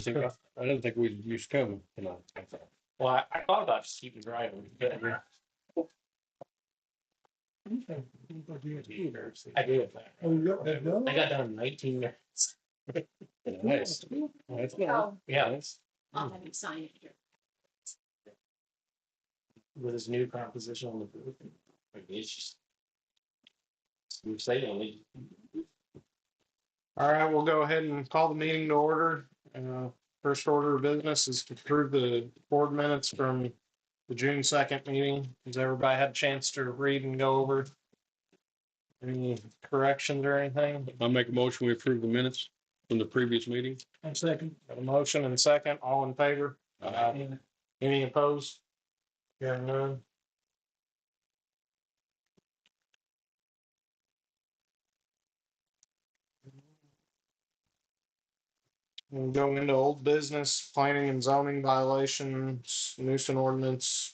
I didn't think we'd use come tonight. Well, I thought about just keeping driving. But I did. Oh, you got that done? I got done in 19 minutes. Nice. That's good. Yeah, I'll have you sign it here. with his new composition on the booth. I mean, it's just. We're saying, All right, we'll go ahead and call the meeting to order. First order of business is to approve the board minutes from the June 2nd meeting. Has everybody had a chance to read and go over any corrections or anything? I'll make a motion. We approve the minutes from the previous meeting. I'm second. Got a motion and second, all in favor? Any opposed? Hearing none. We'll go into old business, planning and zoning violations, nuisance ordinance.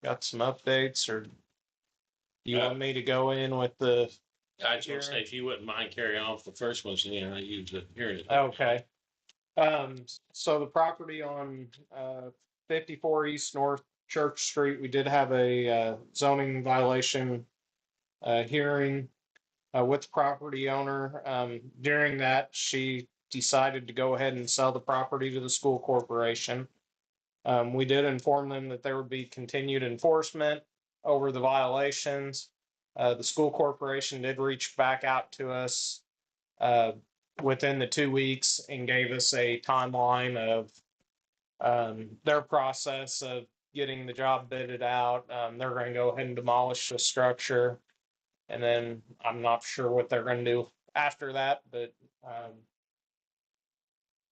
Got some updates, or you want me to go in with the? I was gonna say, if you wouldn't mind carry on with the first ones, then I use the hearing. Okay. So the property on 54 East North Church Street, we did have a zoning violation hearing with the property owner. During that, she decided to go ahead and sell the property to the school corporation. We did inform them that there would be continued enforcement over the violations. The school corporation did reach back out to us within the 2 weeks and gave us a timeline of their process of getting the job bidded out. They're going to go ahead and demolish the structure. And then I'm not sure what they're going to do after that, but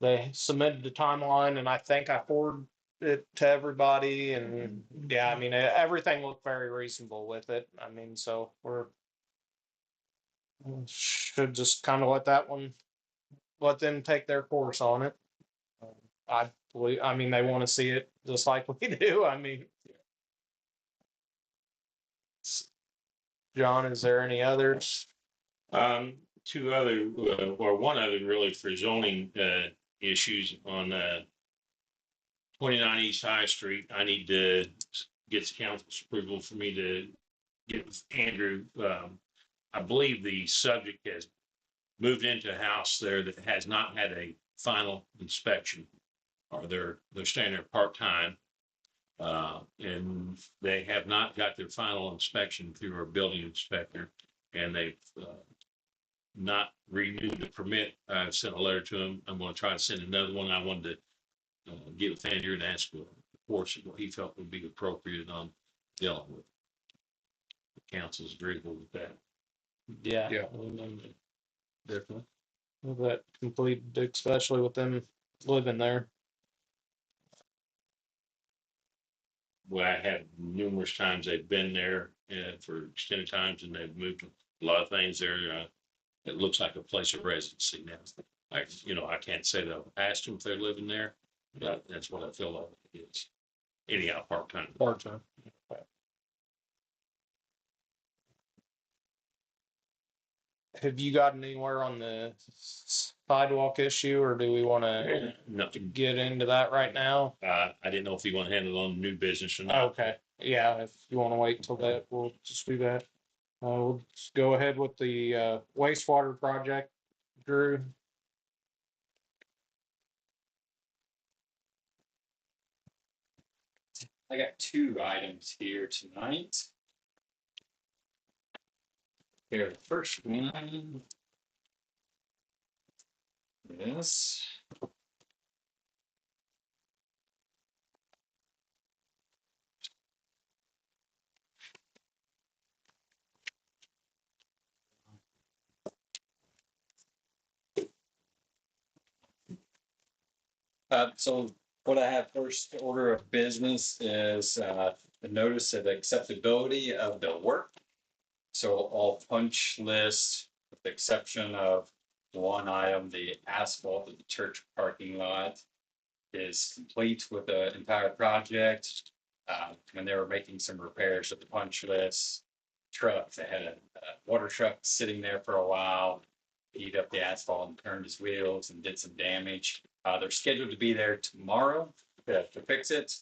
they submitted the timeline, and I think I forwarded it to everybody. And yeah, I mean, everything looked very reasonable with it. I mean, so should just kind of let them take their course on it. I believe, I mean, they want to see it just like we do. I mean, John, is there any others? Two other, or one other really for zoning issues on 29 East High Street. I need to get the council's approval for me to get with Andrew. I believe the subject has moved into a house there that has not had a final inspection, or they're staying there part-time. And they have not got their final inspection through our building inspector, and they've not renewed the permit. I sent a letter to them. I'm going to try to send another one. I wanted to get with Andrew and ask for a portion what he felt would be appropriate on dealing with. The council's agreeable with that. Yeah. Yeah. Definitely. That complete, especially with them living there. Well, I have numerous times they've been there for extended times, and they've moved a lot of things there. It looks like a place of residency now. I can't say that I've asked them if they're living there, but that's what I feel like it is. Anyhow, part-time. Part-time. Have you gotten anywhere on the sidewalk issue, or do we want to get into that right now? I didn't know if you want to handle it on new business or not. Okay, yeah, if you want to wait until that, we'll just do that. We'll just go ahead with the wastewater project. Drew? I got two items here tonight. Here, the first one is so what I have first order of business is the notice of acceptability of the work. So all punch lists, with the exception of one item, the asphalt of the church parking lot is complete with the entire project. When they were making some repairs at the punch list truck, they had a water truck sitting there for a while. heat up the asphalt and turned his wheels and did some damage. They're scheduled to be there tomorrow to fix it.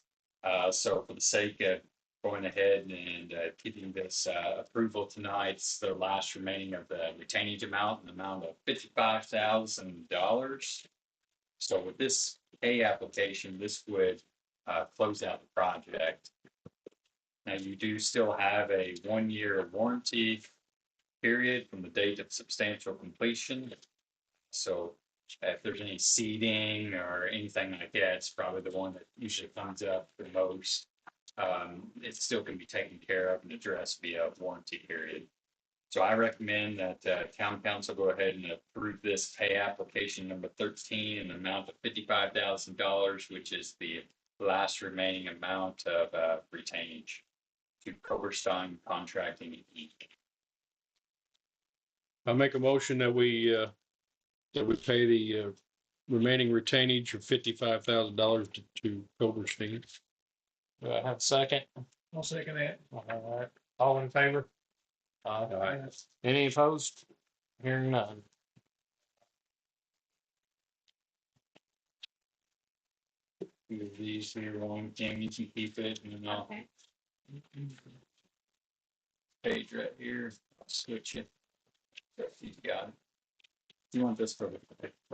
So for the sake of going ahead and getting this approval tonight, it's the last remaining of the retainage amount, an amount of $55,000. So with this pay application, this would close out the project. Now, you do still have a 1-year warranty period from the date of substantial completion. So if there's any seeding or anything like that, it's probably the one that usually comes up the most. It still can be taken care of and addressed via warranty period. So I recommend that town council go ahead and approve this pay application number 13 in the amount of $55,000, which is the last remaining amount of retainage to Coberstein Contracting Inc. I make a motion that we pay the remaining retainage of $55,000 to Coberstein. Do I have a second? I'll second that. All right, all in favor? Any opposed? Hearing none. Move these here on, Kim, you can keep it, and then I'll Okay. page right here, I'll switch it. If you got it. You want this for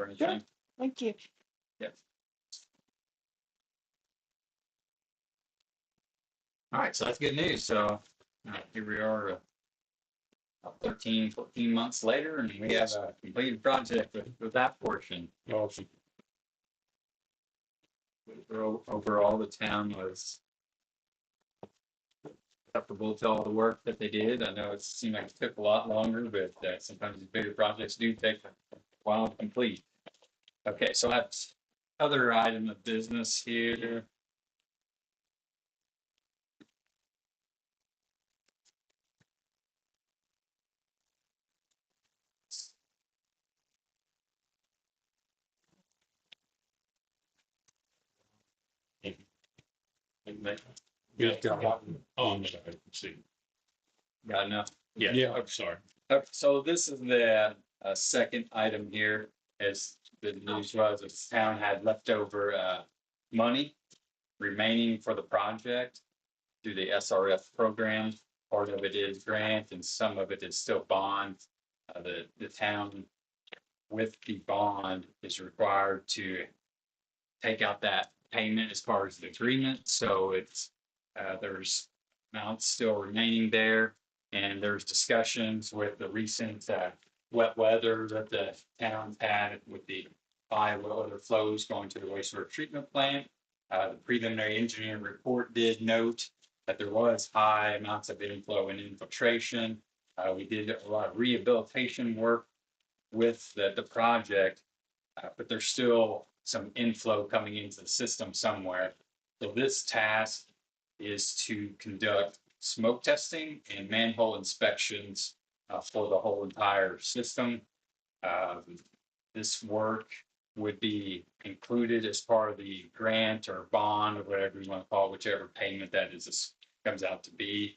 anything? Thank you. All right, so that's good news. So here we are, 13, 14 months later, and we have a completed project with that portion. Awesome. Overall, the town was acceptable to all the work that they did. I know it seemed like it took a lot longer, but sometimes these bigger projects do take a while to complete. Okay, so that's other item of business here. Good job. Oh, I'm sorry. Let's see. Got enough? Yeah, Yeah. I'm sorry. So this is the second item here, as the news was, the town had leftover money remaining for the project through the SRF program. Part of it is grant and some of it is still bond. The town with the bond is required to take out that payment as part of the agreement. So it's there's amounts still remaining there. And there's discussions with the recent wet weather that the town's had with the weather flows going to the wastewater treatment plant. The preliminary engineering report did note that there was high amounts of inflow and infiltration. We did a lot of rehabilitation work with the project, but there's still some inflow coming into the system somewhere. So this task is to conduct smoke testing and manhole inspections for the whole entire system. This work would be included as part of the grant or bond or whatever you want to call it, whichever payment that is comes out to be.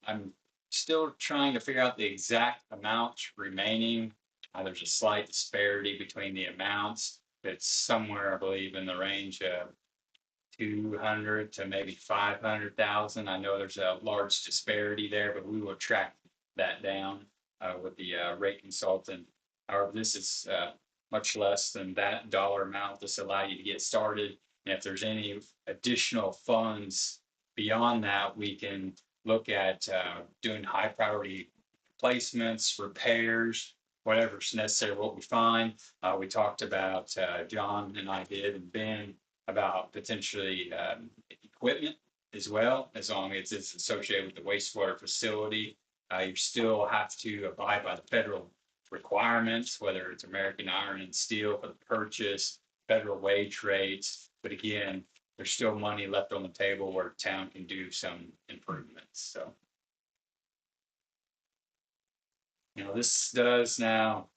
I'm still trying to figure out the exact amount remaining. There's a slight disparity between the amounts. It's somewhere, I believe, in the range of 200 to maybe 500,000. I know there's a large disparity there, but we will track that down with the rate consultant. However, this is much less than that dollar amount. This allow you to get started. And if there's any additional funds beyond that, we can look at doing high priority replacements, repairs, whatever's necessary, what we find. We talked about, John and I did, and Ben, about potentially equipment as well, as long as it's associated with the wastewater facility. You still have to abide by the federal requirements, whether it's American Iron and Steel for the purchase, federal wage rates. But again, there's still money left on the table where town can do some improvements. So, this does now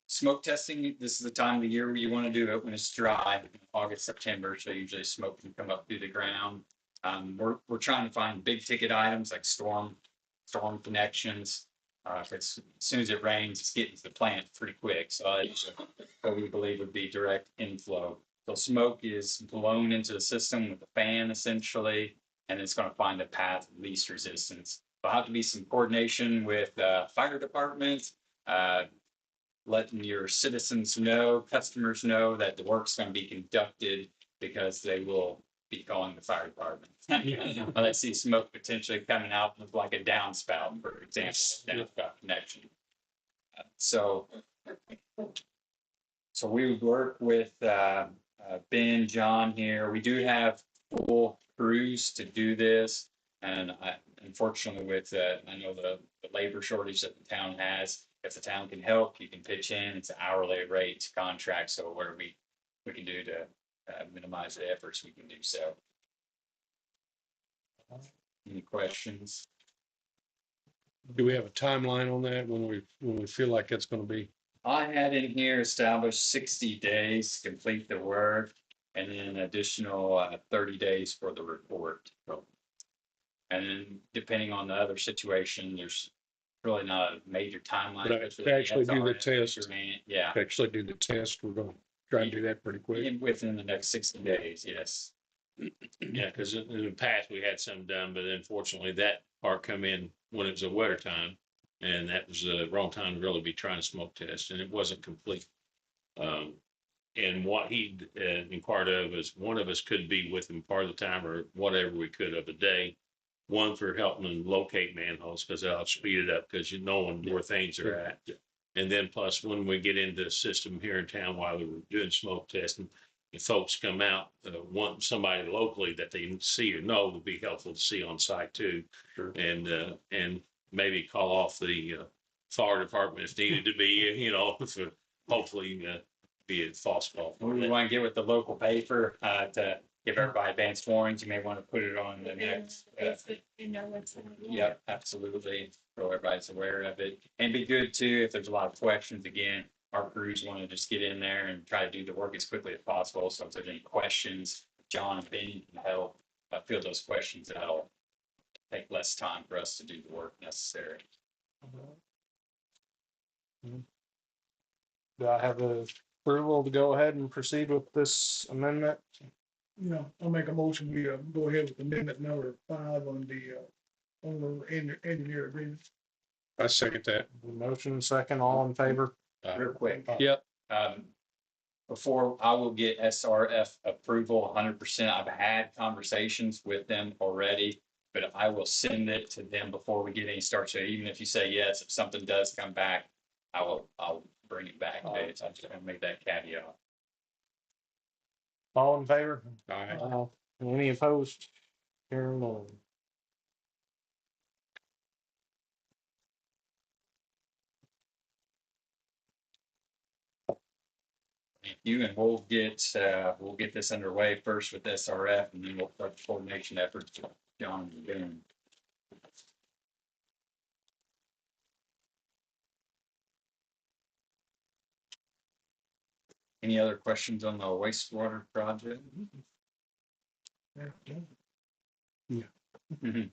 smoke testing. This is the time of the year where you want to do it when it's dry, August, September. So usually smoke can come up through the ground. We're trying to find big ticket items like storm connections. If it's, as soon as it rains, it's getting to the plant pretty quick, so it's what we believe would be direct inflow. So smoke is blown into the system with the fan essentially, and it's gonna find a path of least resistance. There'll have to be some coordination with fire department, letting your citizens know, customers know that the work's gonna be conducted because they will be calling the fire department. When they see smoke potentially coming out of like a downspout, for example, downspout connection. So we would work with Ben, John here. We do have full crews to do this. And unfortunately with, I know the labor shortage that the town has, if the town can help, you can pitch in. It's an hourly rate contract. So where we can do to minimize the efforts, we can do so. Any questions? Do we have a timeline on that when we feel like it's gonna be? I had in here established 60 days to complete the work and then additional 30 days for the report. And then depending on the other situation, there's really not a major timeline. But to actually do the test. Yeah, Actually do the test, we're gonna try and do that pretty quick. within the next 60 days, yes. Yeah, because in the past, we had some done, but unfortunately, that part come in when it was a wetter time. And that was the wrong time to really be trying to smoke test, and it wasn't complete. And what he inquired of is one of us could be with him part of the time or whatever we could of a day. One for helping them locate manholes, because that'll speed it up, because you know where things are at. And then plus, when we get into the system here in town while we were doing smoke testing, if folks come out, want somebody locally that they see or know would be helpful to see on site too. Sure. And maybe call off the fire department if needed to be, for hopefully be a false call. We want to get with the local paper to give everybody advanced warnings. You may want to put it on the next. You know what's. Yep, absolutely. So everybody's aware of it. And be good too, if there's a lot of questions, again, our crews want to just get in there and try to do the work as quickly as possible. So if there's any questions, John and Ben can help field those questions. That'll take less time for us to do the work necessary. Do I have a approval to go ahead and proceed with this amendment? Yeah, I'll make a motion, we go ahead with amendment number 5 on the engineer agreement. I second that. Motion second, all in favor? Real quick. Yep. Before I will get SRF approval 100%, I've had conversations with them already, but I will send it to them before we get any start. So even if you say yes, if something does come back, I'll bring it back. Okay, so I'm just gonna make that caveat. All in favor? Aye. Any opposed? Hearing none. Thank you, and we'll get this underway first with SRF, and then we'll start the coordination efforts with John and Ben. Any other questions on the wastewater project? Yeah. Mhm.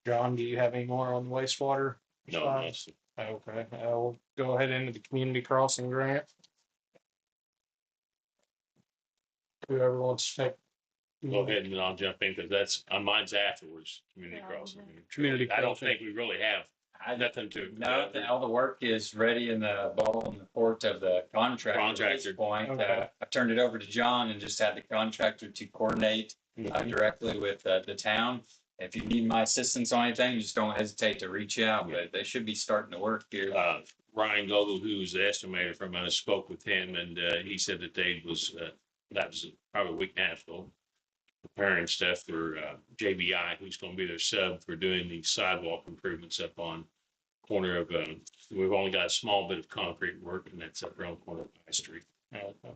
John, do you have any more on wastewater? No, Side? Okay, I'll go ahead into the community crossing grant. Whoever wants to take. go ahead and I'll jump in, because that's, mine's afterwards, community Yeah. crossing. Community I don't crossing. think we really have nothing to. No, all the work is ready in the ball in the court of the contractor. At this Contractor. point, Okay. I turned it over to John and just had the contractor to coordinate directly with the town. If you need my assistance on anything, just don't hesitate to reach out, but they should be starting to work here. Ryan Gogol, who's the estimator from us, spoke with him, and he said that that was probably a week and a half ago, preparing stuff for JBI, who's going to be their sub for doing the sidewalk improvements up on corner of, we've only got a small bit of concrete work, and that's up around the corner of High Street,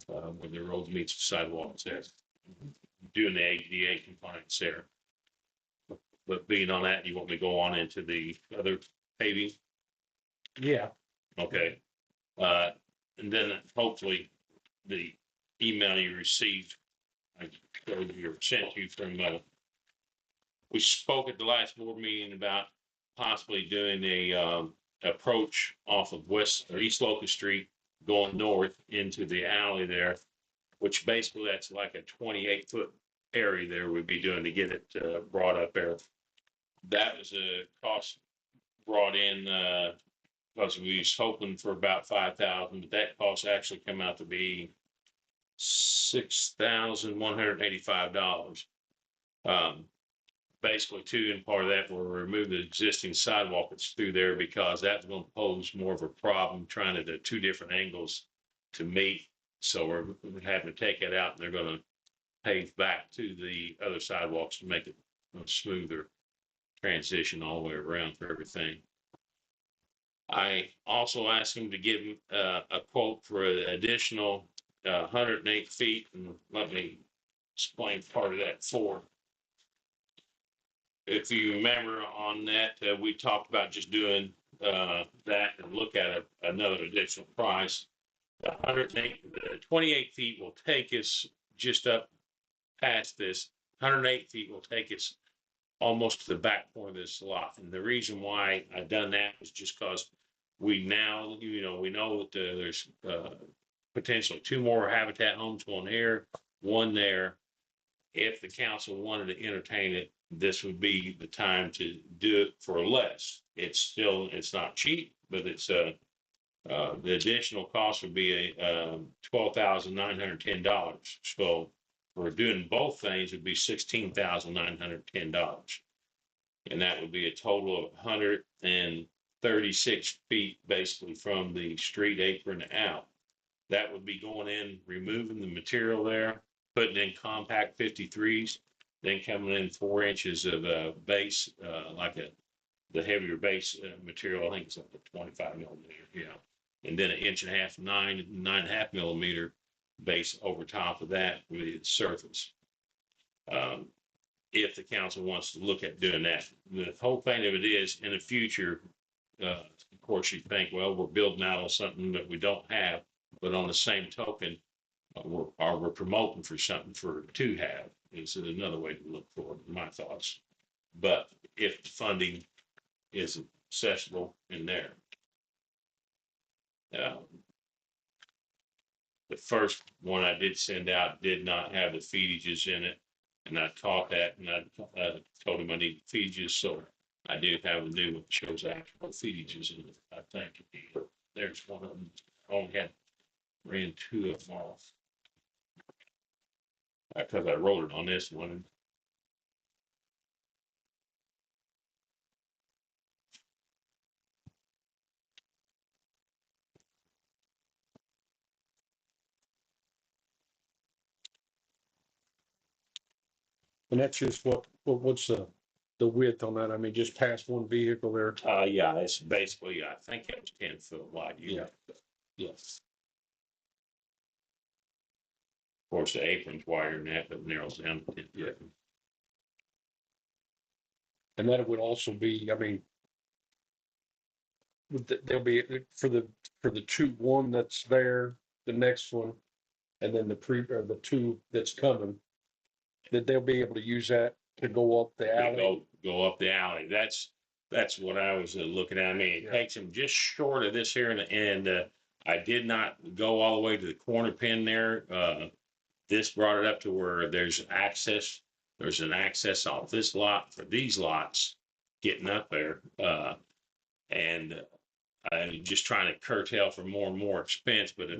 where the road meets the sidewalks there, doing the ADA compliance there. But being on that, you want me to go on into the other paving? Yeah, Okay. And then hopefully the email you received, I showed you or sent you from, we spoke at the last board meeting about possibly doing a, approach off of West or East Locust Street going north into the alley there, which basically that's like a 28-foot area there we'd be doing to get it brought up there. That was a cost brought in because we was hoping for about 5,000, but that cost actually come out to be $6,185. Basically, too, and part of that will remove the existing sidewalk that's through there because that's going to pose more of a problem trying to do two different angles to meet. So we're having to take it out, and they're going to pave back to the other sidewalks to make it a smoother transition all the way around for everything. I also asked him to give a quote for an additional 108 feet, and let me explain part of that for. If you remember on that, we talked about just doing that and look at another additional price. The 28 feet will take us just up past this. 108 feet will take us almost to the back corner of this lot. And the reason why I done that is just because we now, we know that there's potentially 2 more Habitat homes going here, 1 there. If the council wanted to entertain it, this would be the time to do it for less. It's not cheap, but it's the additional cost would be $12,910. So for doing both things, it'd be $16,910. And that would be a total of 136 feet basically from the street apron out. That would be going in, removing the material there, putting in compact 53s, then coming in 4 inches of base, the heavier base material. I think it's like a 25 millimeter, and then 1.5 inches, 9.5 millimeter base over top of that with the surface. If the council wants to look at doing that, the whole thing of it is in the future, of course, you think, well, we're building out on something that we don't have, but on the same token, we're promoting for something to have is another way to look for it, my thoughts. But if the funding is accessible in there. The first one I did send out did not have the feedages in it. And I taught that and I told him I need feedages. So I do have a new one that shows actual feedages in it. I think there's one of them. I only ran 2 of them off. Because I wrote it on this one. And that's just what's the width on that? I mean, just past one vehicle there. Yeah, it's basically, I think it was 10 foot wide. Yes. Of course, the apron's wider than that, but narrows down to 10 foot. And that would also be, I mean, there'll be for the 1 that's there, the next one, and then the 2 that's coming, that they'll be able to use that to go up the alley. Go up the alley. That's what I was looking at. I mean, it takes them just short of this here, and I did not go all the way to the corner pin there. This brought it up to where there's access. There's an access off this lot for these lots getting up there, and I'm just trying to curtail for more and more expense. But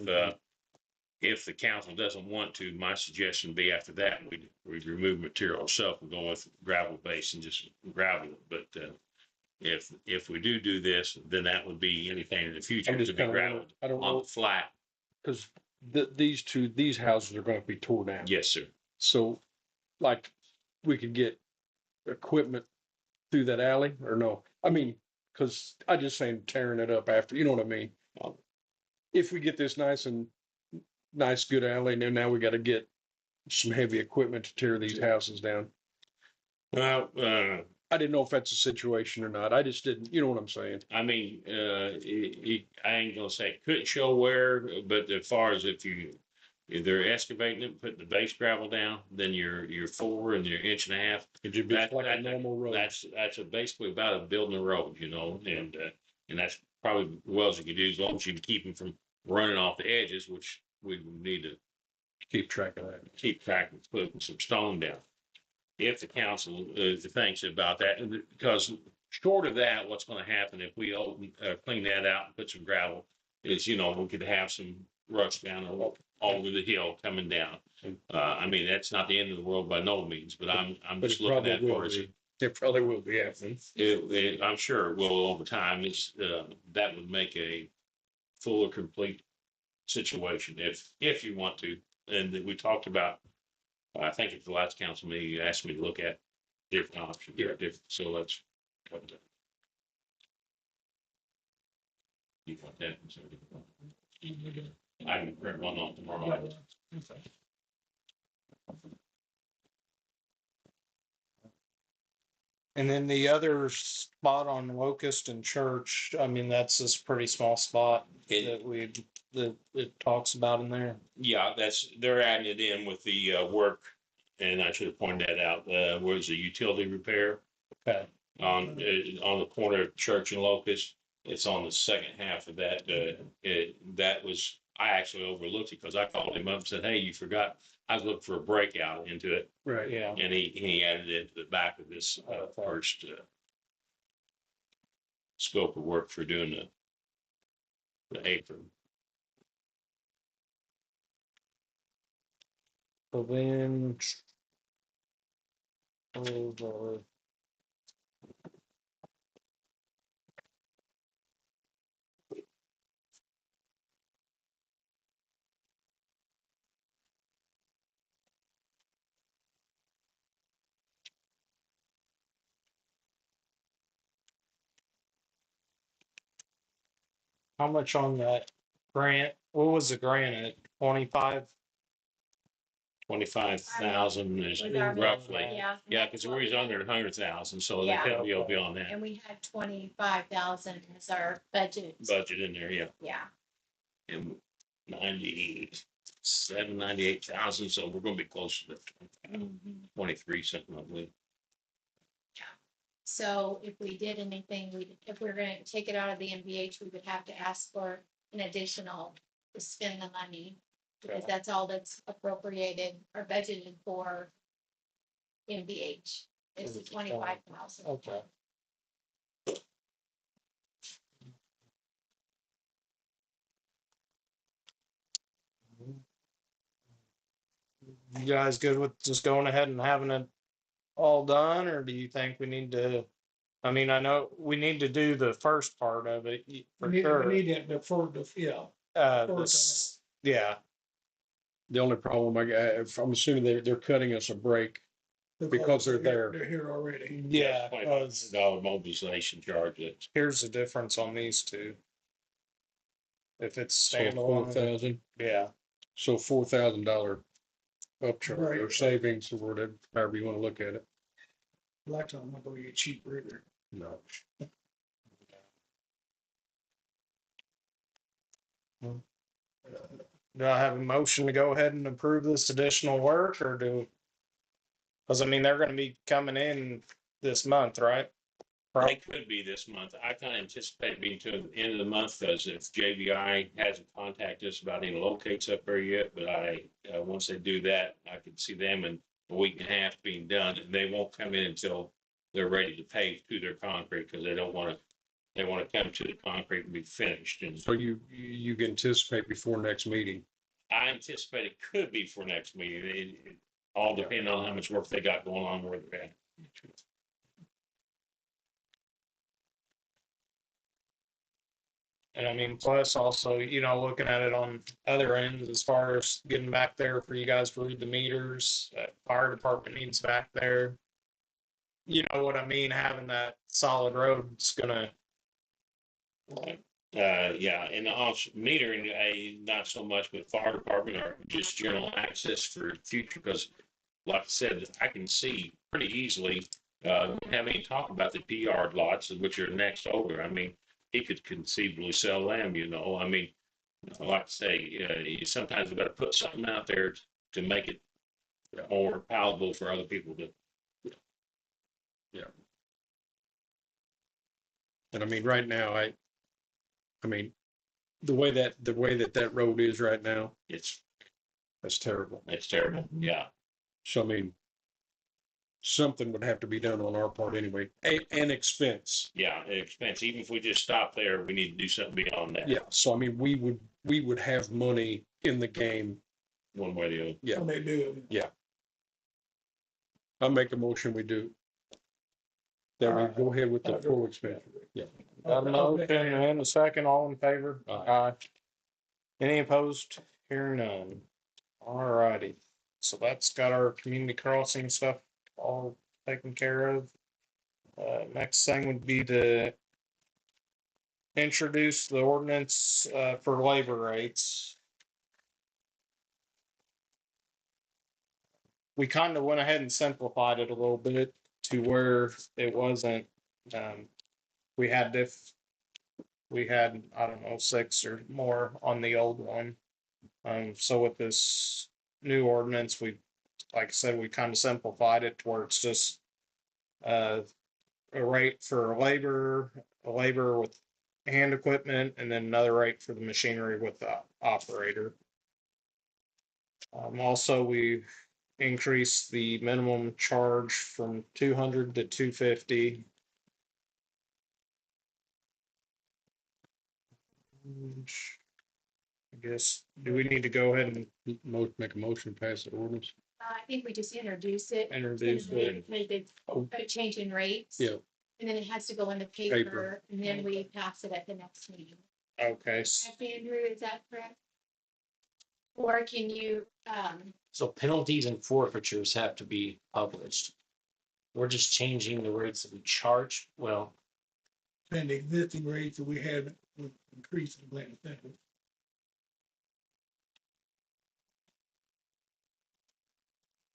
if the council doesn't want to, my suggestion would be after that we'd remove material itself and go with gravel base and just gravel it. But if we do this, then that would be anything in the future to be graveled I don't on know, the flat. because these houses are going to be torn down. Yes, sir. So, like, we could get equipment through that alley or no? I mean, because I just saying tearing it up after, you know what I mean? If we get this nice, good alley, and then now we got to get some heavy equipment to tear these houses down. Well, I didn't know if that's a situation or not. I just didn't, you know what I'm saying? I mean, I ain't gonna say it couldn't show wear, but as far as if they're excavating it, putting the base gravel down, then you're 4 and you're 1.5 inches. It should be That, like a that, normal road. that's basically about a building a road, you know, and that's probably as well as you can do, as long as you can keep them from running off the edges, which we need to Keep track of that. keep track of putting some stone down. If the council thinks about that, and because short of that, what's gonna happen if we clean that out and put some gravel is, you know, we could have some ruts down all over the hill coming down. I mean, that's not the end of the world by no means, but I'm But just it looking probably at will for us. be. It probably will be happening. I'm sure it will over time. That would make a full or complete situation if you want to. And we talked about, I think at the last council meeting, you asked me to look at different options. Yeah. So let's. You got that? I can print one on tomorrow. And then the other spot on Locust and Church, I mean, that's this pretty small spot that it talks about in there. Yeah, they're adding it in with the work, and I should have pointed that out. Was the utility repair Okay. on the corner of Church and Locust? It's on the second half of that. That was, I actually overlooked it because I called him up and said, "Hey, you forgot." I was looking for a breakout into it, Right. Yeah. and he added it to the back of this first scope of work for doing the apron. So then. Over. How much on that grant? What was the grant at? 25? 25,000 is With our- roughly. Yeah. Yeah, because we're under 100,000, so Yeah. that will be on that And we had 25,000 as our budget. budget in there, yeah. Yeah, And 98,000, so we're gonna be close to Mhm. 23, something like that. So if we did anything, if we're gonna take it out of the NVH, we would have to ask for an additional to spend the money. Because that's all that's appropriated or budgeted for NVH is the 25,000. Okay. You guys good with just going ahead and having it all done, or do you think we need to? I mean, I know we need to do the first part of it for We sure. need it before the, yeah. Yeah, The only problem if I'm assuming they're cutting us a break. Because they're there. They're here already. yeah. $2,500 mobilization charge. That's Here's the difference on these two. If it's So standalone, 4,000. yeah. So $4,000 upcharge or Right. savings or whatever, however you want to look at it. Blacktop, I'm not gonna get cheap either. No. Do I have a motion to go ahead and approve this additional work, or do? Because I mean, they're gonna be coming in this month, right? They could be this month. I kind of anticipate being to the end of the month, because if JVI hasn't contacted us about any locates up there yet, but once they do that, I could see them in a week and a half being done, and they won't come in until they're ready to pave to their concrete, because they don't want to, they want to come to the concrete and be finished. And So you can anticipate before next meeting. I anticipate it could be for next meeting. It all depends on how much work they got going on where they're at. And I mean, plus also, you know, looking at it on other ends as far as getting back there for you guys to read the meters, fire department needs back there. You know what I mean? Having that solid road's gonna. Yeah, and the metering, not so much with fire department or just general access for future, because like I said, I can see pretty easily Haven't even talked about the P-yard lots, which are next over. I mean, he could conceivably sell them, you know, I mean, like I say, you sometimes got to put something out there to make it more palatable for other people to. And I mean, right now, I mean, the way that road is right now, that's terrible. It's terrible, yeah. So I mean, something would have to be done on our part anyway, and expense. Yeah, expense. Even if we just stop there, we need to do something beyond that. Yeah, so I mean, we would have money in the game. One way or the other. Yeah. When they do it. I'll make a motion, we do. That we go ahead with the full expense. Yeah. Got a motion and a second, all in favor? Aye. Any opposed? Hearing none. All righty. So that's got our community crossing stuff all taken care of. Next thing would be to introduce the ordinance, for labor rates. We kind of went ahead and simplified it a little bit to where it wasn't, we had, I don't know, 6 or more on the old one. So with this new ordinance, like I said, we kind of simplified it to where it's just a rate for labor with hand equipment, and then another rate for the machinery with the operator. Also, we increased the minimum charge from 200 to 250. I guess, do we need to go ahead and Make a motion, pass the ordinance. I think we just introduce it. introduce it? It's a change in rates. Yeah. And then it has to go in the paper, and then we pass it at the next meeting. Okay, Andrew, is that correct? Or can you, So penalties and forfeitures have to be published. We're just changing the rates that we charge. Well, And the existing rates that we have with increasing land center.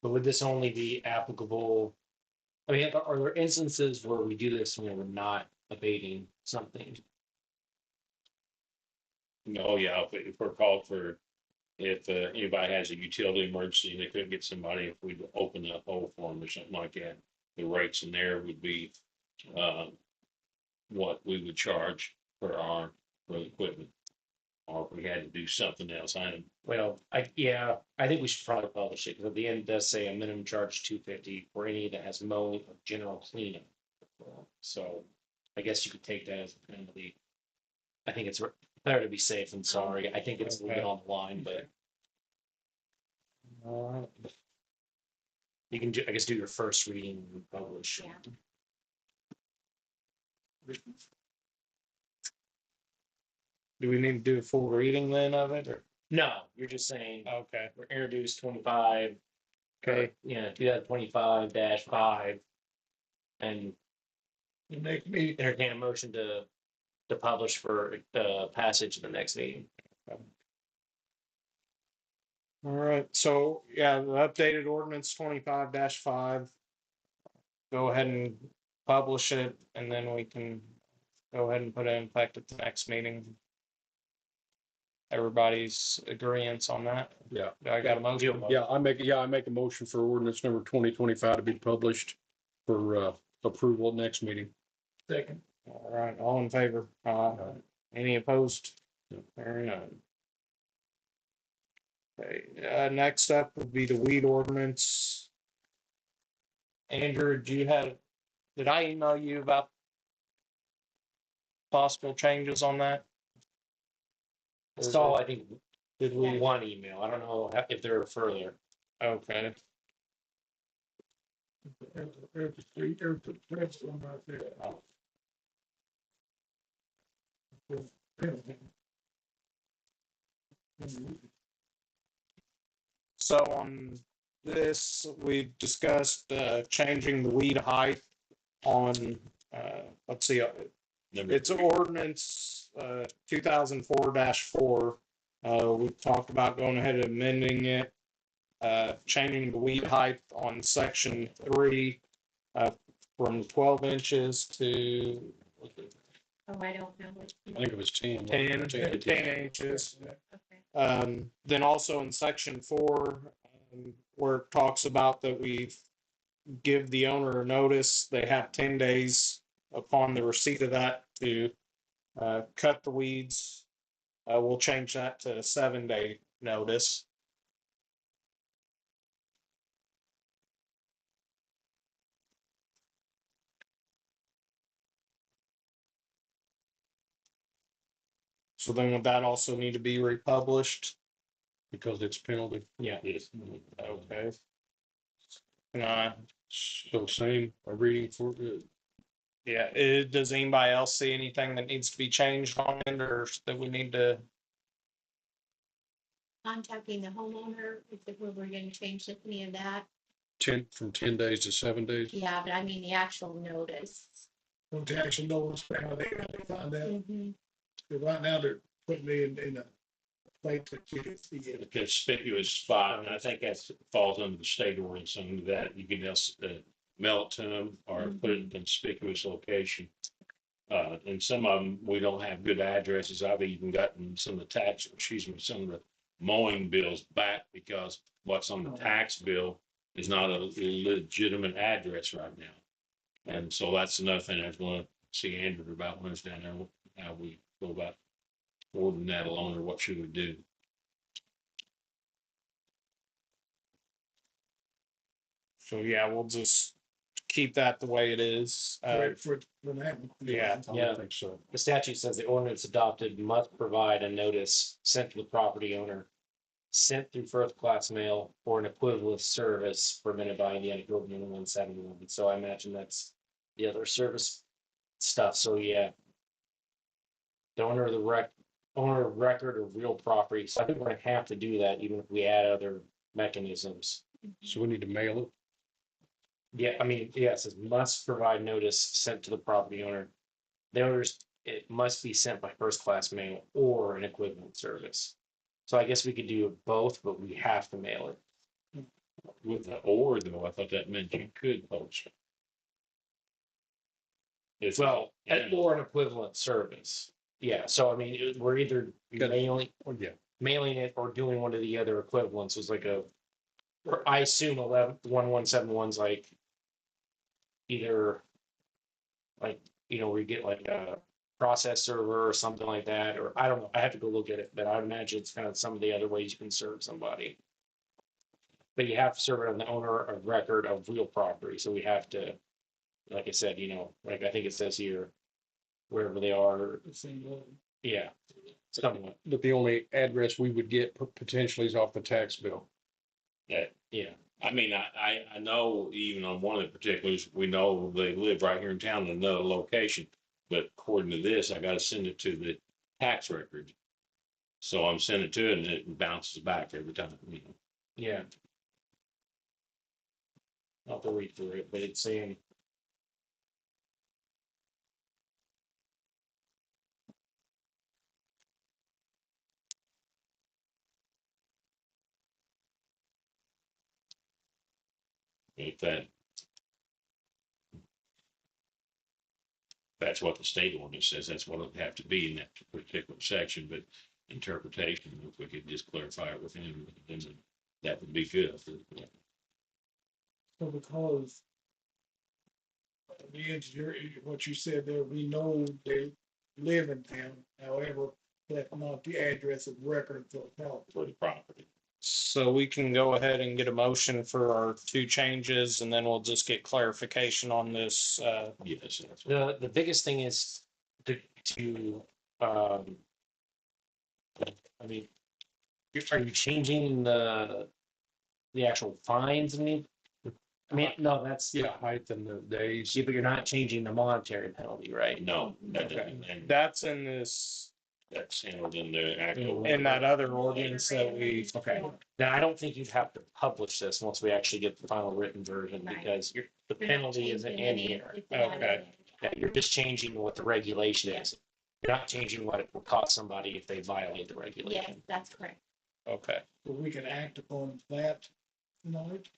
but would this only be applicable? I mean, are there instances where we do this when we're not abating something? No, yeah, if we're called for, if anybody has a utility emergency and they couldn't get somebody, if we open up whole form or something like that, the rates in there would be what we would charge for the equipment. Or if we had to do something else, Well, I think we should probably publish it because at the end it does say a minimum charge $250 for any that has mowing or general cleanup. So I guess you could take that as a penalty. I think it's better to be safe than sorry. I think it's a little bit on the line, but you can do, I guess, do your first reading and publish. Yeah. do we need to do a full reading then of it, or? No, you're just saying Okay, we're introduced 25, okay, 2025-5, and The next meeting, entertain a motion to publish for passage in the next meeting. all right, so, yeah, the updated ordinance 25-5. Go ahead and publish it, and then we can go ahead and put it in effect at the next meeting. Everybody's agreeance on that? Yeah. I got a motion? Yeah, I make a motion for ordinance number 2025 to be published for approval at next meeting. second, All right, all in favor? Any opposed? Very none. Okay, next up would be the weed ordinance. Andrew, did I email you about possible changes on that? So I think Did we? one email. I don't know if there are further. Okay, there's the street, there's the one right there. so on this, we discussed changing the weed height on, let's see, it's ordinance 2004-4. We talked about going ahead and amending it, changing the weed height on section 3 from 12 inches to Oh, I don't know. I think it was 10. 10 inches. Okay. Then also in section 4, where it talks about that we give the owner a notice, they have 10 days upon the receipt of that to cut the weeds. We'll change that to a 7-day notice. So then would that also need to be republished? Because it's penalty. Yeah. Yes. Okay. Can I So same, a reading for, Yeah, does anybody else see anything that needs to be changed on it or that we need to? Contacting the homeowner, if we're gonna change any of that. 10, from 10 days to 7 days. Yeah, but I mean the actual notice. Don't they actually know what's how they find that? Mhm. Because right now they're putting me in a place that you can see A it. conspicuous spot, and I think that's falls under the state ordinance, and that you can just mail it to them or put it in a conspicuous location. And some of them, we don't have good addresses. I've even gotten some of the tax, excuse me, some of the mowing bills back because what's on the tax bill is not a legitimate address right now. And so that's another thing I was gonna see Andrew about when it's down there, how we go about ordering that alone, or what should we do? So yeah, we'll just keep that the way it is. For when that. Yeah. I Yeah. don't think so. The statute says the ordinance adopted must provide a notice sent to the property owner, sent through first class mail or an equivalent service permitted by Indiana Code 171. So I imagine that's the other service stuff. So yeah. The owner of the owner of record of real property. So I think we're gonna have to do that even if we add other mechanisms. So we need to mail it. Yeah, I mean, yeah, it says must provide notice sent to the property owner. The owners, it must be sent by first class mail or an equivalent service. So I guess we could do both, but we have to mail it. With the or though, I thought that meant you could post. It's Well, yeah. or an equivalent service. Yeah, so I mean, we're either Got it. mailing, Yeah. mailing it or doing one of the other equivalents was like or I assume 111171's like either like, we get like a process server or something like that, or I don't know. I have to go look at it, but I would imagine it's kind of some of the other ways you can serve somebody. But you have to serve it on the owner of record of real property. So we have to, like I said, like I think it says here, wherever they are. Yeah. Something like, But the only address we would get potentially is off the tax bill. Yeah. yeah. I mean, I know even on one of the particulars, we know they live right here in town in another location. But according to this, I gotta send it to the tax record. So I'm sending it to it and it bounces back every time. Yeah. I'll have to read through it, but it's saying. If that's what the state ordinance says, that's what it would have to be in that particular section, but interpretation, if we could just clarify it with him, then that would be good. So because the engineer, what you said there, we know they live in town, however, that's not the address of record for the property. For the property. So we can go ahead and get a motion for our 2 changes and then we'll just get clarification on this. Yes, that's what. The biggest thing is to I mean, are you changing the actual fines? I mean, no, that's Yeah, height and the days. yeah, but you're not changing the monetary penalty, right? No, that Okay. doesn't, and That's in this, that's handled in the actual. in that other ordinance that we, Okay. Now, I don't think you'd have to publish this once we actually get the final written version Right. because the You're not penalty isn't changing in any- here. it's not in Okay. it. Yeah, you're just changing what the regulation is. You're not changing what it will cost somebody if they violate the Yes, regulation. that's correct. okay. So we can act upon that tonight.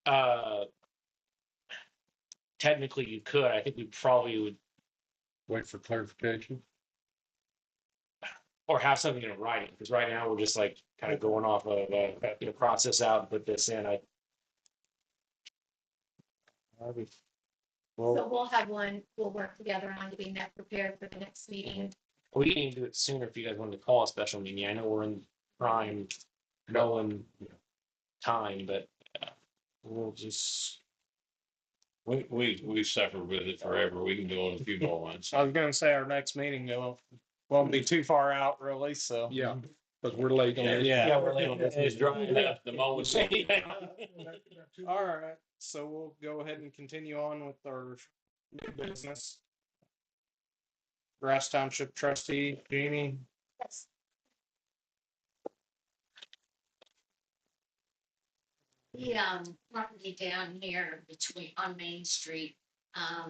Uh, technically you could. I think we probably would, Wait for clarification. or have something in writing, because right now we're just like kind of going off of, process out and put this in. So Well, we'll have one, we'll work together on getting that prepared for the next meeting. we can do it sooner if you guys wanted to call a special meeting. I know we're in prime mowing time, but we'll just. We suffered with it forever. We can go on a few more ones. I was gonna say our next meeting won't be too far out really, so. Yeah, because we're late on it. Yeah, we're late on this. It's drying up the moment. All right, so we'll go ahead and continue on with our new business. Grass Township trustee, Jamie. Yes. The property down here between, on Main Street,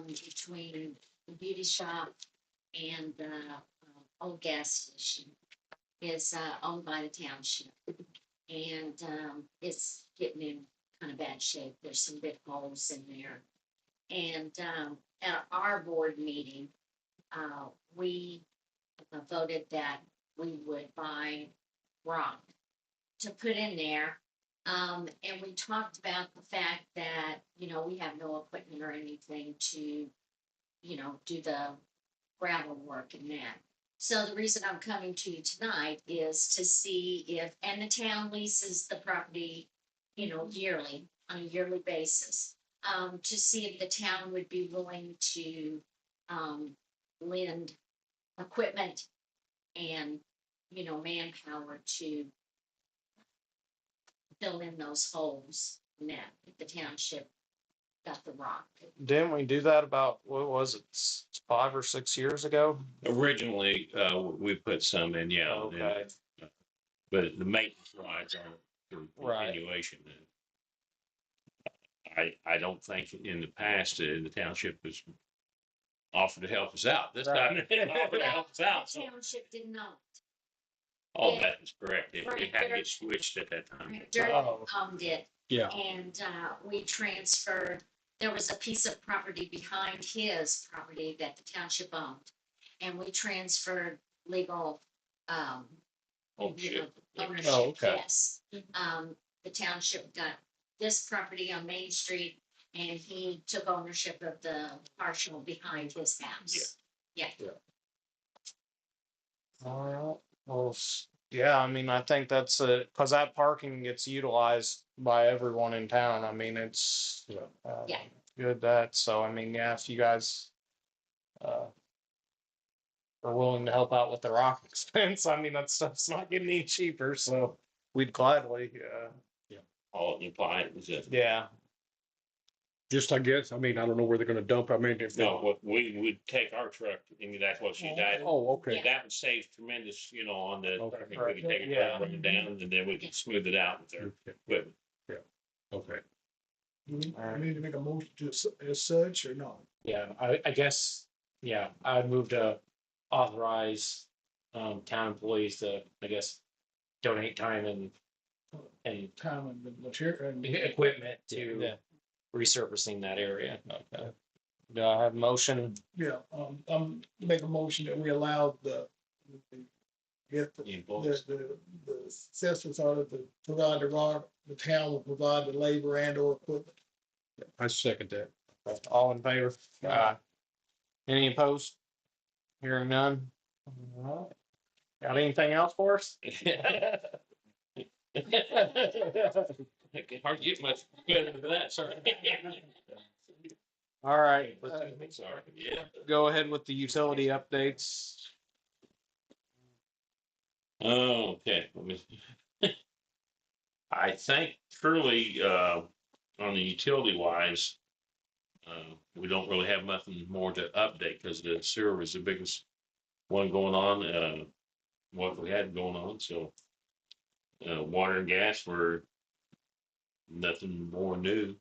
between the beauty shop and the old gas station is owned by the township. And it's getting in kind of bad shape. There's some big holes in there. And at our board meeting, we voted that we would buy rock to put in there. And we talked about the fact that, you know, we have no equipment or anything to, you know, do the gravel work and that. So the reason I'm coming to you tonight is to see if, and the town leases the property, you know, yearly, on a yearly basis. To see if the town would be willing to, lend equipment and, you know, manpower to fill in those holes that the township got the rock. Didn't we do that about, what was it, 5 or 6 years ago? Originally, we put some in, yeah. Okay, But the maintenance rides are the Right. continuation. I don't think in the past, the township has offered to help us out. This time, Right. they offered to help us out. The So, township did not. oh, that is correct. It had to get switched at that time. Dirt Oh. did. Yeah, And we transferred, there was a piece of property behind his property that the township owned. And we transferred legal, Oh, you shit. know, ownership, Oh, okay. yes. The township got this property on Main Street and he took ownership of the partial behind his house. Yeah. all right, well, yeah, I mean, I think that's cause that parking gets utilized by everyone in town. I mean, it's. Yeah. Good that, so I mean, yeah, if you guys. Are willing to help out with the rock expense, I mean, that stuff's not getting any cheaper, so we'd gladly, All implied is that, yeah. just I guess, I mean, I don't know where they're gonna dump, I mean, if. no, what we would take our truck, I mean, that's what she died. Oh, okay, That would save tremendous, you know, on the, Okay. I think we can take it Yeah. run it down and then we can smooth it out with our equipment. okay. I need to make a motion to as such or not? yeah, I guess, yeah, I'd move to authorize, town employees to, I guess, donate time and Time and the material and. equipment to resurfacing that area. Okay. Do I have a motion? Yeah, make a motion that we allow get the Employees. the assessors are to provide the rock, the town will provide the labor and or equipment. I second that. All in favor? Any opposed? Hearing none? All right. Got anything else for us? Hard to get much better than that, sorry. All right, Sorry, yeah. go ahead with the utility updates. Okay, let me. I think truly, on the utility wise, we don't really have nothing more to update because the sewer was the biggest one going on, what we had going on, so. Water and gas were nothing more new.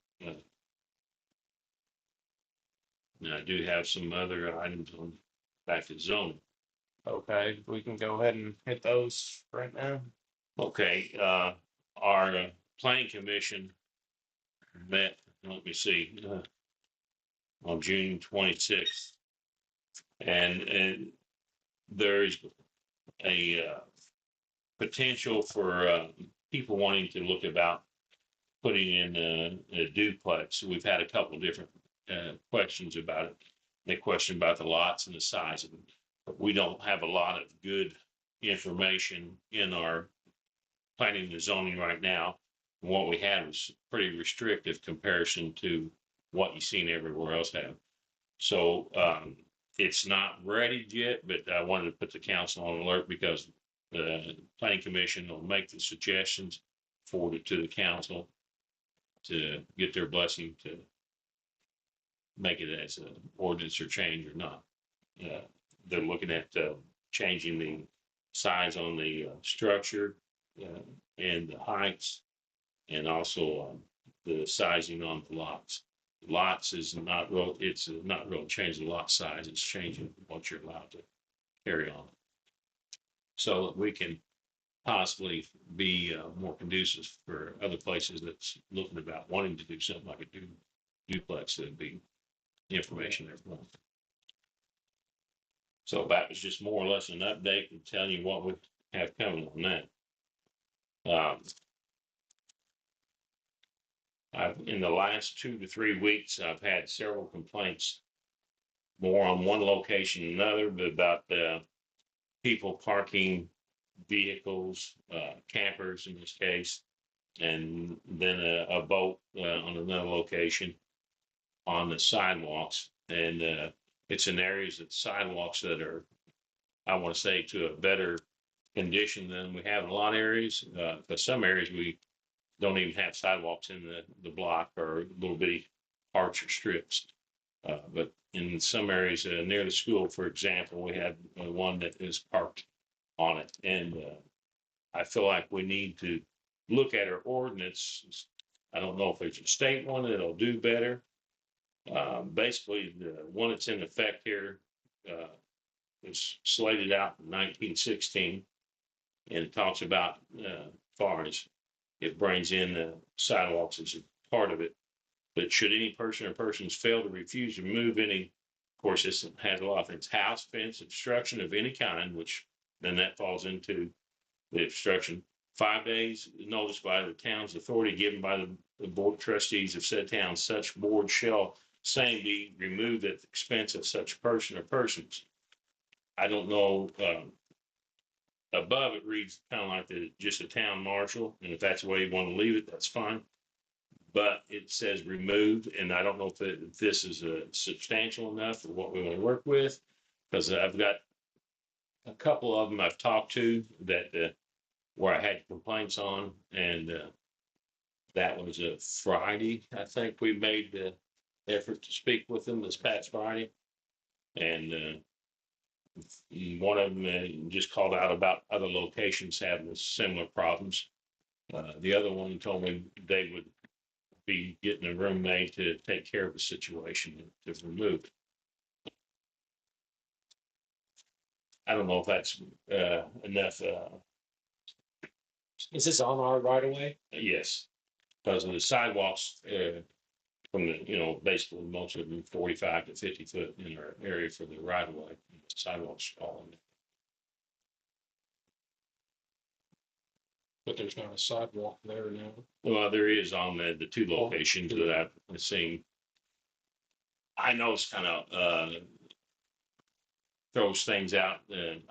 Now I do have some other items on back to zoning. Okay, we can go ahead and hit those right now. Okay, our planning commission met, let me see, on June 26th. And there's a potential for people wanting to look about putting in a duplex. We've had a couple different questions about it. They question about the lots and the size of them. But we don't have a lot of good information in our planning and zoning right now. What we had was pretty restrictive comparison to what you've seen everywhere else have. So it's not ready yet, but I wanted to put the council on alert because the planning commission will make the suggestions, forward it to the council to get their blessing to make it as an ordinance or change or not. They're looking at changing the size on the structure and the heights, and also the sizing on the lots. Lots is not real, it's not real changing the lot size, it's changing what you're allowed to carry on. So that we can possibly be more conducive for other places that's looking about wanting to do something like a duplex, that'd be information there for them. So that was just more or less an update and telling you what we have coming on that. In the last 2 to 3 weeks, I've had several complaints, more on one location than another, but about people parking vehicles, campers in this case, and then a boat on another location on the sidewalks. And it's in areas that sidewalks that are, I want to say, to a better condition than we have in a lot of areas. But some areas we don't even have sidewalks in the block, or little bitty parks or strips. But in some areas near the school, for example, we have one that is parked on it. And I feel like we need to look at our ordinance. I don't know if there's a state one that'll do better. Basically, the one that's in effect here was slated out in 1916, and it talks about far as it brings in the sidewalks as a part of it. But should any person or persons fail to refuse to remove any, of course, this has a lot of things: house, fence, obstruction of any kind, which then that falls into the obstruction. 5 days notice by the town's authority given by the board of trustees of said town. Such board shall same be removed at the expense of such person or persons. I don't know. Above it reads kind of like just a town marshal, and if that's the way you want to leave it, that's fine. But it says removed, and I don't know if this is substantial enough for what we want to work with, because I've got a couple of them I've talked to that where I had complaints on, and that was a Friday. I think we made the effort to speak with them this past Friday, and one of them just called out about other locations having similar problems. The other one told me they would be getting a roommate to take care of the situation to remove it. I don't know if that's enough. Is this on our right of way? Yes, because of the sidewalks from the, basically most of them 45 to 50 foot in our area for the right of way. Sidewalks all in it. But there's not a sidewalk there now. Well, there is on the two locations that I've seen. I know it's kind of throws things out.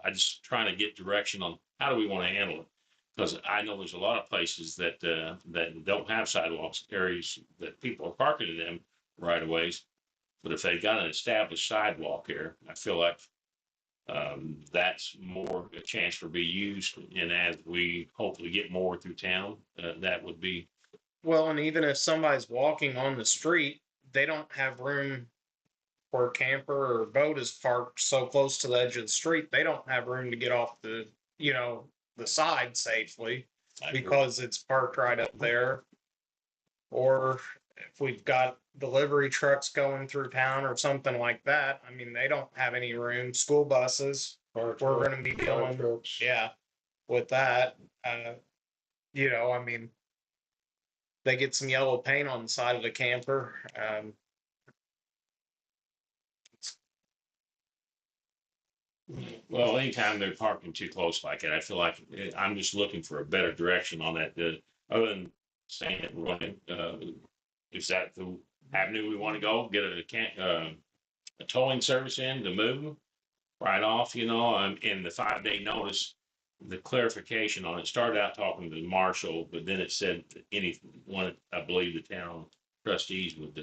I just trying to get direction on how do we want to handle it, because I know there's a lot of places that don't have sidewalks, areas that people are parking in them right of ways. But if they've got an established sidewalk here, I feel like that's more a chance for be used. And as we hopefully get more through town, that would be. Well, and even if somebody's walking on the street, they don't have room where a camper or boat is parked so close to the edge of the street. They don't have room to get off the side safely because it's parked right up there. Or if we've got delivery trucks going through town or something like that, I mean, they don't have any room. School buses, we're going to be dealing, with that. I mean, they get some yellow paint on the side of the camper. Well, anytime they're parking too close like that, I feel like I'm just looking for a better direction on that. Other than saying it, running, is that the avenue we want to go? Get a towing service in to move them right off, in the 5 day notice. The clarification on it started out talking to the marshal, but then it said anyone, I believe the town trustees would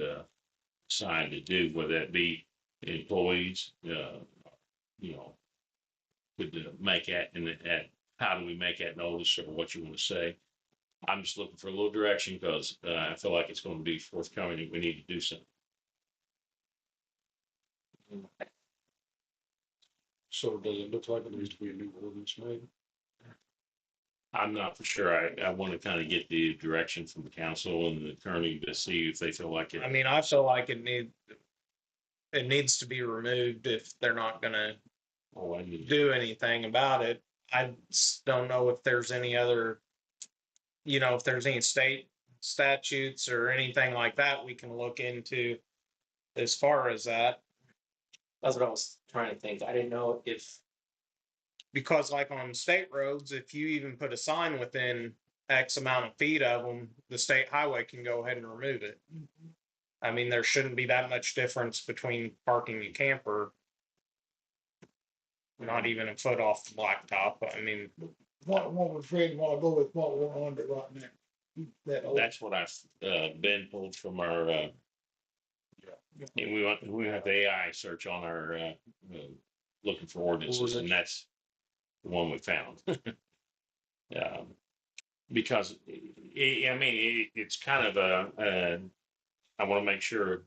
decide to do, whether that be employees, you know, could make that and that. How do we make that notice or what you want to say? I'm just looking for a little direction because I feel like it's going to be forthcoming and we need to do something. So does it look like it needs to be a new ordinance made? I'm not for sure. I want to kind of get the direction from the council and the attorney to see if they feel like it. I mean, I feel like it needs to be removed if they're not gonna Oh, I need. do anything about it. I just don't know if there's any other, if there's any state statutes or anything like that we can look into as far as that. That's what I was trying to think. I didn't know if, Because like on state roads, if you even put a sign within X amount of feet of them, the state highway can go ahead and remove it. I mean, there shouldn't be that much difference between parking a camper. Not even a foot off the blacktop. I mean, What was ready, want to go with what we're under right now. That old, That's what I've been pulled from our. And we have the AI search on our looking for ordinances, and that's the one we found. Because it's kind of I want to make sure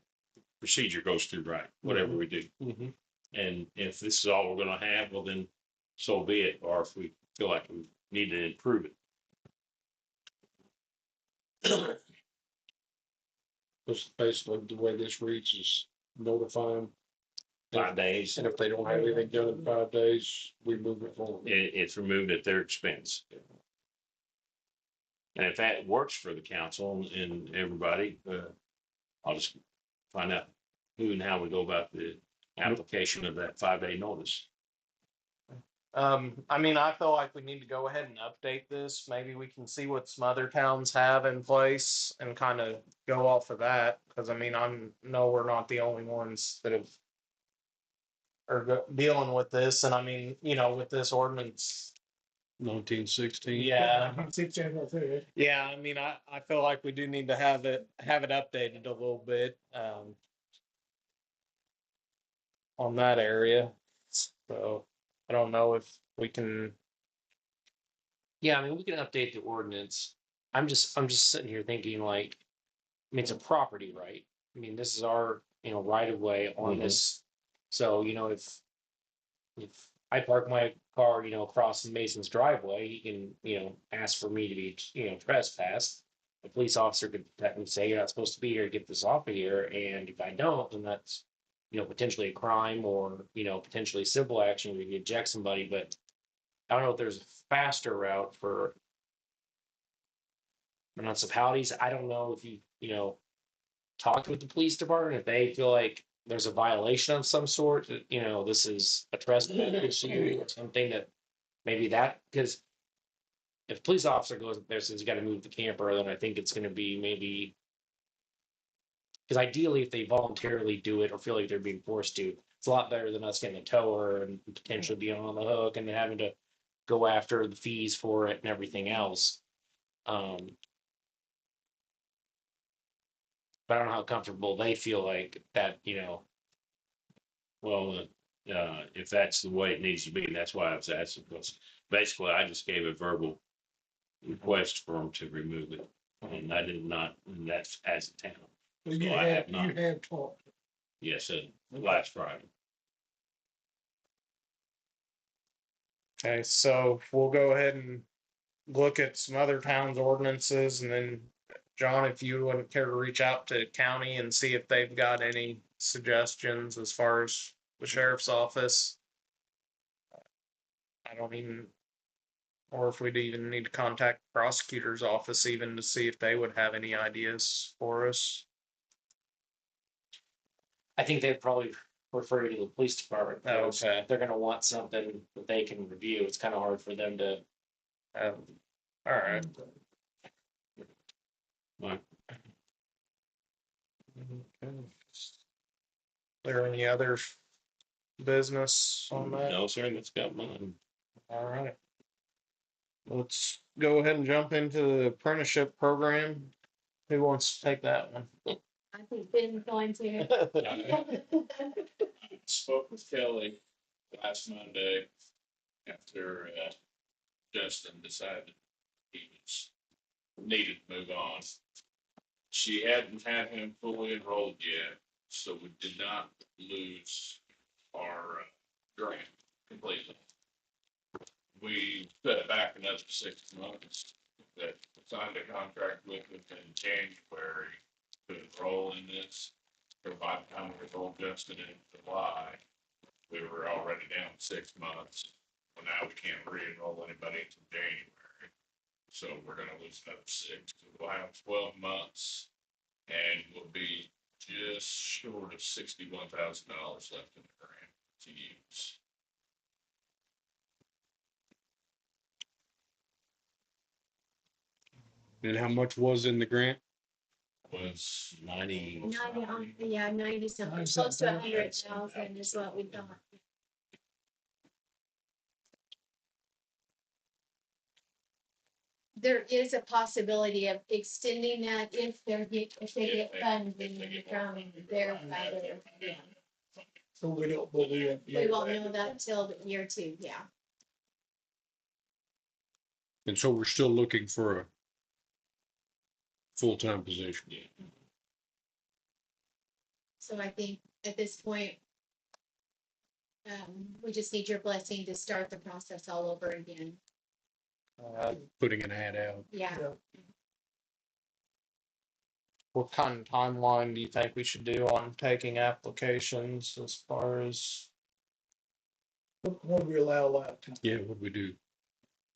procedure goes through right, whatever we do. Mm-hmm. And if this is all we're going to have, well, then so be it. Or if we feel like we need to improve it. Because basically the way this reads is notify them. 5 days, And if they don't have anything done in 5 days, we move it forward. it's removed at their expense. And if that works for the council and everybody, I'll just find out who and how we go about the application of that 5 day notice. I mean, I feel like we need to go ahead and update this. Maybe we can see what some other towns have in place and kind of go off of that. Because I mean, no, we're not the only ones that are dealing with this. And I mean, with this ordinance, 1916. yeah, 16, I said. yeah. I mean, I feel like we do need to have it updated a little bit on that area. So I don't know if we can. yeah, I mean, we can update the ordinance. I'm just sitting here thinking like, I mean, it's a property right. I mean, this is our, right of way on Mhm. this. So, if I park my car, across Mason's driveway, he can, ask for me to be, trespassed. The police officer could technically say, you're not supposed to be here, get this off of here. And if I don't, then that's, potentially a crime or, potentially civil action where you eject somebody. But I don't know if there's a faster route for municipalities. I don't know if talked with the police department, if they feel like there's a violation of some sort, this is a trespass issue or something that maybe that, because if a police officer goes up there says you got to move the camper, then I think it's going to be maybe, because ideally if they voluntarily do it or feel like they're being forced to, it's a lot better than us getting a tower and potentially being on the hook and then having to go after the fees for it and everything else. But I don't know how comfortable they feel like that, Well, if that's the way it needs to be, that's why I was asking. Because basically, I just gave a verbal request for them to remove it, and I did not. And that's as a town. So you I have have, not. you have talked. Yes, last Friday. Okay, so we'll go ahead and look at some other towns' ordinances, and then John, if you wouldn't care to reach out to county and see if they've got any suggestions as far as the sheriff's office. I don't even, or if we'd even need to contact the prosecutor's office even to see if they would have any ideas for us. I think they'd probably refer you to the police department. Oh, first. okay. They're gonna want something that they can review. It's kind of hard for them to. All right. Right. Okay. There any other business on that? No, sir, that's got mine. All right. Let's go ahead and jump into the apprenticeship program. Who wants to take that one? I think Ben's going to. Spoke with Kelly last Monday after Justin decided he was needed to move on. She hadn't had him fully enrolled yet, so we did not lose our grant completely. We set it back another 6 months. That signed a contract with him in January to enroll in this. So by the time we told Justin in July, we were already down 6 months. Well, now we can't re-enroll anybody until January. So we're gonna lose another 6. So we'll have 12 months and we'll be just short of $61,000 left in the grant to use. And how much was in the grant? Was 90. 90 something, close to 100,000 is what we thought. There is a possibility of extending that if if they get funding from their side. Yeah. So we don't, but we won't. We won't know that till year 2, yeah. And so we're still looking for a full-time position. So I think at this point, we just need your blessing to start the process all over again. Putting an ad out. Yeah. What kind of timeline do you think we should do on taking applications as far as? What do we allow allowed to? Yeah, what we do?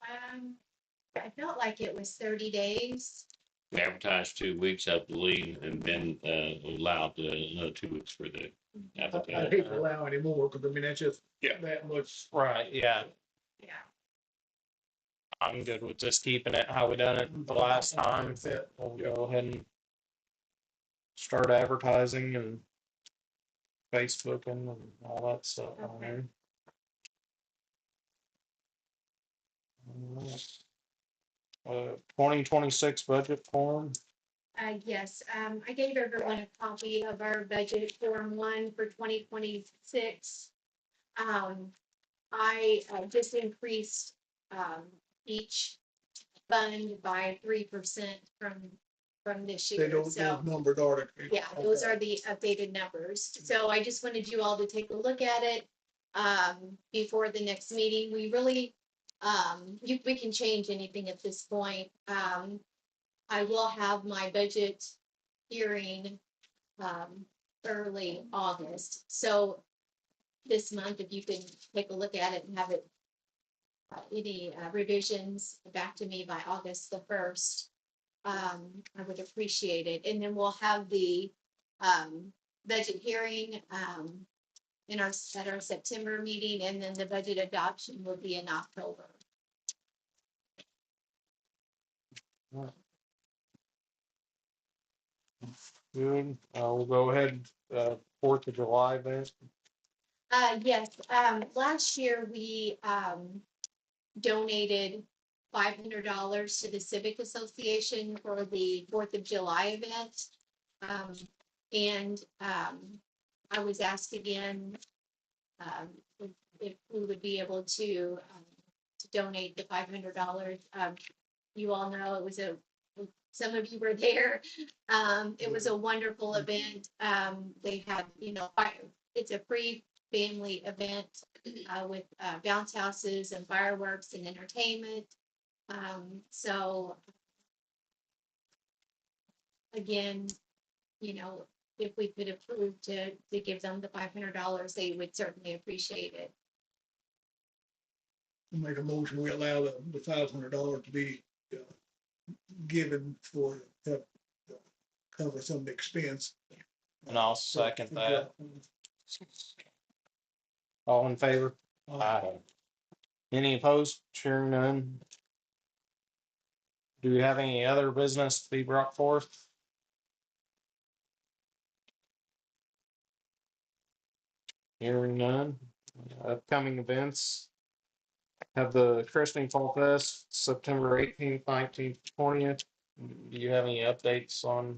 I felt like it was 30 days. We advertised 2 weeks, I believe, and then allowed another 2 weeks for the I application. hate to allow any more, because I mean, that's just Yeah. that much. Right, yeah. Yeah. I'm good with just keeping it how we done it the last time. We'll go ahead and start advertising and Facebooking and all that stuff on there. 2026 budget form. Yes, I gave everyone a copy of our budget form 1 for 2026. I just increased each fund by 3% from this They year, don't, so. those numbers are. Yeah, those are the updated numbers. So I just wanted you all to take a look at it before the next meeting. We really, we can change anything at this point. I will have my budget hearing early August. So this month, if you can take a look at it and have it any revisions back to me by August the 1st. I would appreciate it. And then we'll have the budget hearing at our September meeting, and then the budget adoption will be in October. Good. We'll go ahead, 4th of July event. Yes, last year we donated $500 to the Civic Association for the 4th of July event. And I was asked again if we would be able to donate the $500. You all know it was some of you were there. It was a wonderful event. They had, it's a free family event with bounce houses and fireworks and entertainment. So again, if we could approve to give them the $500, they would certainly appreciate it. Make a motion, we allow the $500 to be given for help cover some of the expense. And I'll second that. All in favor? Aye. Any opposed? Hearing none. Do we have any other business to be brought forth? Hearing none. Upcoming events. Have the Christening Fall Fest, September 18th, 19th, 20th. Do you have any updates on?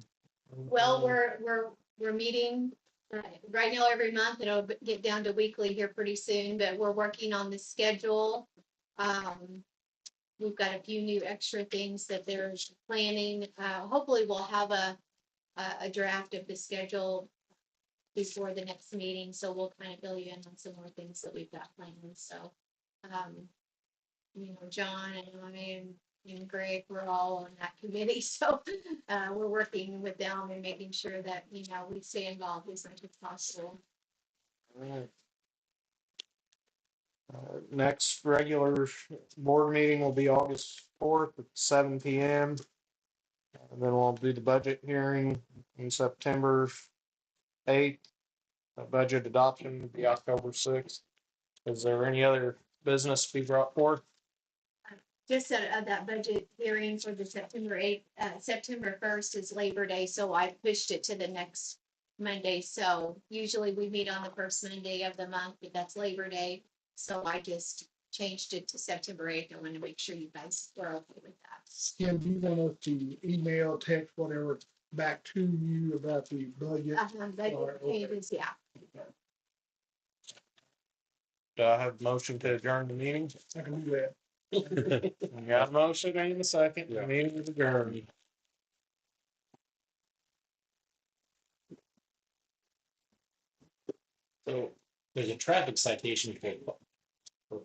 Well, we're meeting, right now every month. It'll get down to weekly here pretty soon, but we're working on the schedule. We've got a few new extra things that they're planning. Hopefully we'll have a draft of the schedule before the next meeting, so we'll kind of fill you in on some more things that we've got planned, so. John and I and Greg, we're all on that committee, so we're working with them and making sure that, we stay involved as much as possible. Alright. Next regular board meeting will be August 4th at 7 p.m. And then we'll do the budget hearing in September 8th. Budget adoption will be October 6th. Is there any other business to be brought forth? Just that budget hearing for the September 8th, September 1st is Labor Day, so I pushed it to the next Monday. So usually we meet on the first Monday of the month, but that's Labor Day. So I just changed it to September 8th. I want to make sure you guys were okay with that. Kim, do you want us to email, text, whatever, back to you about the budget? Budget okay. changes, yeah. Do I have a motion to adjourn the meeting? I can do that. We got a motion and a second. The meeting is adjourned. So there's a traffic citation for